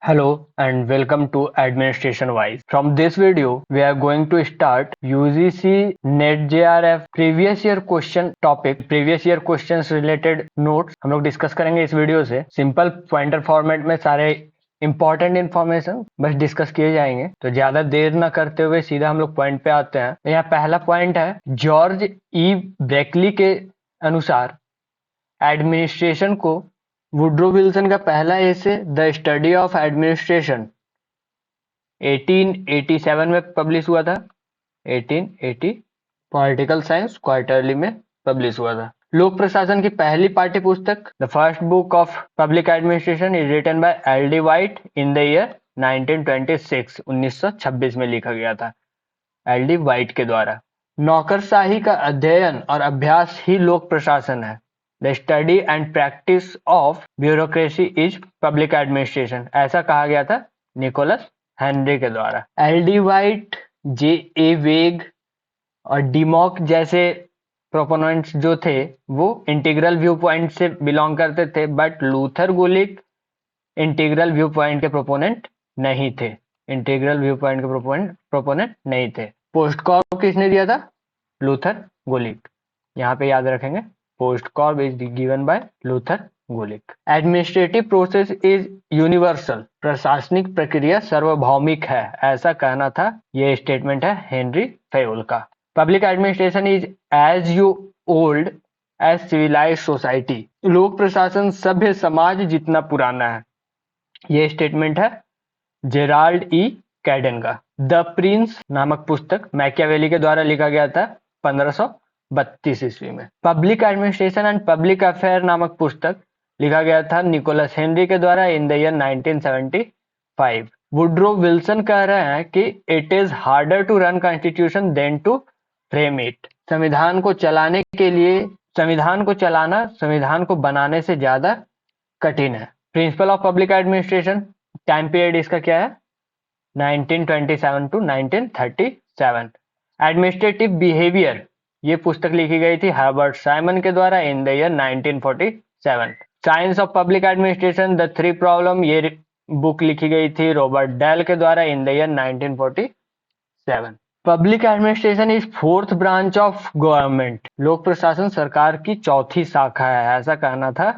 Hello and welcome to Administration Wise. From this video, we are going to start UGC NET JRF previous year question topic, previous year questions related notes हम लोग discuss करेंगे इस video से। Simple pointer format में सारे important information बस discuss किए जाएंगे, तो ज्यादा देर ना करते हुए सीधा हम लोग पॉइंट पे आते हैं। यहाँ पहला पॉइंट है, जॉर्ज ई ब्रेकली के अनुसार एडमिनिस्ट्रेशन को वुड्रो विल्सन का पहला essay the study of administration 1887 में पब्लिश हुआ था। 1880 पॉलिटिकल साइंस क्वार्टरली में पब्लिश हुआ था। लोक प्रशासन की पहली पाठ्य पुस्तक the first book of public administration is written by L D. White in the year 1926 1926 में लिखा गया था एल.डी. वाइट के द्वारा। नौकरशाही का अध्ययन और अभ्यास ही लोक प्रशासन है। The study and practice of bureaucracy is public administration, ऐसा कहा गया था निकोलस हेनरी के द्वारा। एल.डी. वाइट, जे.ए. वेग और डिमॉक जैसे प्रोपोनेंट्स जो थे वो इंटीग्रल व्यू पॉइंट से बिलोंग करते थे, but Luther Gulik integral view point के प्रोपोनेंट नहीं थे। इंटीग्रल व्यू पॉइंट के प्रोपोनेंट नहीं थे। पोस्ट कॉर्प किसने दिया था? लूथर गुलिक। यहाँ पे याद रखेंगे, post Corp is given by Luther Gulik. Administrative process is universal, प्रशासनिक प्रक्रिया सार्वभौमिक है, ऐसा कहना था। ये स्टेटमेंट है हेनरी फेयोल का। Public administration is as you old as civilised society, लोक प्रशासन सभ्य समाज जितना पुराना है। ये स्टेटमेंट है जेराल्ड ई कैडन का। द प्रिंस नामक पुस्तक मैकियावेली के द्वारा लिखा गया था 1532 ईस्वी में। Public administration and public affair नामक पुस्तक लिखा गया था निकोलस हेनरी के द्वारा in the year 1975। Woodrow Wilson कह रहे हैं कि it is harder to run constitution than to frame it, संविधान को चलाने के लिए संविधान को बनाने से ज्यादा कठिन है। Principle of public administration, time period इसका क्या है? 1927 टू 1937। एडमिनिस्ट्रेटिव बिहेवियर, ये पुस्तक लिखी गई थी हर्बर्ट साइमन के द्वारा in the year 1947। Science of public administration the three problem, ये बुक लिखी गई थी रॉबर्ट डेल के द्वारा in the year 1947। Public administration is fourth branch of government, लोक प्रशासन सरकार की चौथी शाखा है, ऐसा कहना था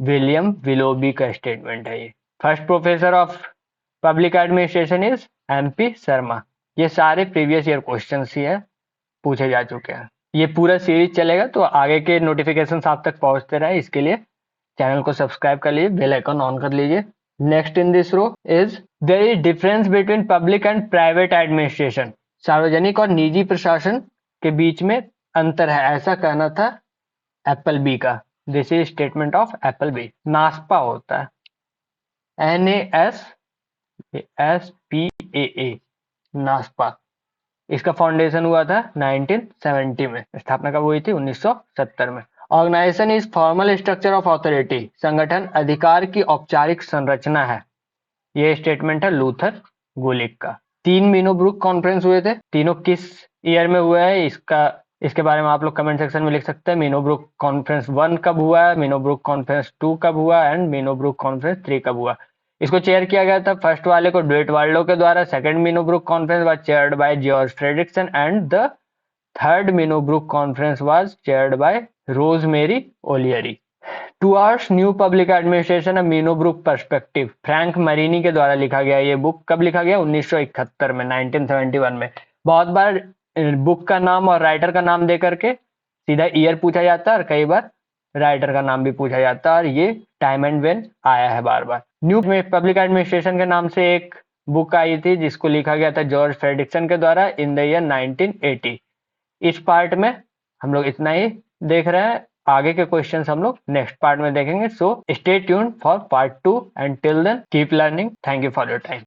विलियम विलोबी का स्टेटमेंट है ये। First professor of public administration is MP. Sharma. ये सारे प्रीवियस ईयर क्वेश्चंस ही है, पूछे जा चुके हैं। ये पूरा सीरीज चलेगा तो आगे के नोटिफिकेशन आप तक पहुंचते रहे, इसके लिए चैनल को सब्सक्राइब कर लीजिए, बेल आइकन ऑन कर लीजिए। Next in this row is there is difference between public and private administration, सार्वजनिक और निजी प्रशासन के बीच में अंतर है, ऐसा कहना था एप्पल बी का। This is statement of Appleby. NASPAA होता है NASPAA, नास्पा। इसका फाउंडेशन हुआ था 1970 में, स्थापना कब हुई थी? 1970 में। Organisation is formal structure of authority, संगठन अधिकार की औपचारिक संरचना है। ये स्टेटमेंट है लूथर गुलिक का। 3 मीनोब्रुक कॉन्फ्रेंस हुए थे, तीनों किस ईयर में हुए हैं इसके बारे में आप लोग कमेंट सेक्शन में लिख सकते हैं। मीनोब्रुक कॉन्फ्रेंस 1 कब हुआ है, मीनोब्रुक कॉन्फ्रेंस 2 कब हुआ एंड मीनोब्रुक कॉन्फ्रेंस 3 कब हुआ। इसको चेयर किया गया था फर्स्ट वाले को ड्यूट वाल्डो के द्वारा। Second Minnowbrook conference was chaired by George Frederickson and the third Minnowbrook conference was chaired by Rosemary O'Leary. Towards new public administration, a Minnowbrook perspective, Frank Marini के द्वारा लिखा गया। ये बुक कब लिखा गया? 1971 में, 1971 में। बहुत बार बुक का नाम और राइटर का नाम दे करके सीधा ईयर पूछा जाता है और कई बार राइटर का नाम भी पूछा जाता है, और ये टाइम एंड वेन आया है बार बार। न्यू पब्लिक एडमिनिस्ट्रेशन के नाम से एक बुक आई थी जिसको लिखा गया था जॉर्ज फ्रेडरिक्सन के द्वारा इन द ईयर 1980। इस पार्ट में हम लोग इतना ही देख रहे हैं, आगे के क्वेश्चंस हम लोग नेक्स्ट पार्ट में देखेंगे। So stay tuned for part 2 and till then keep learning. Thank you for your time.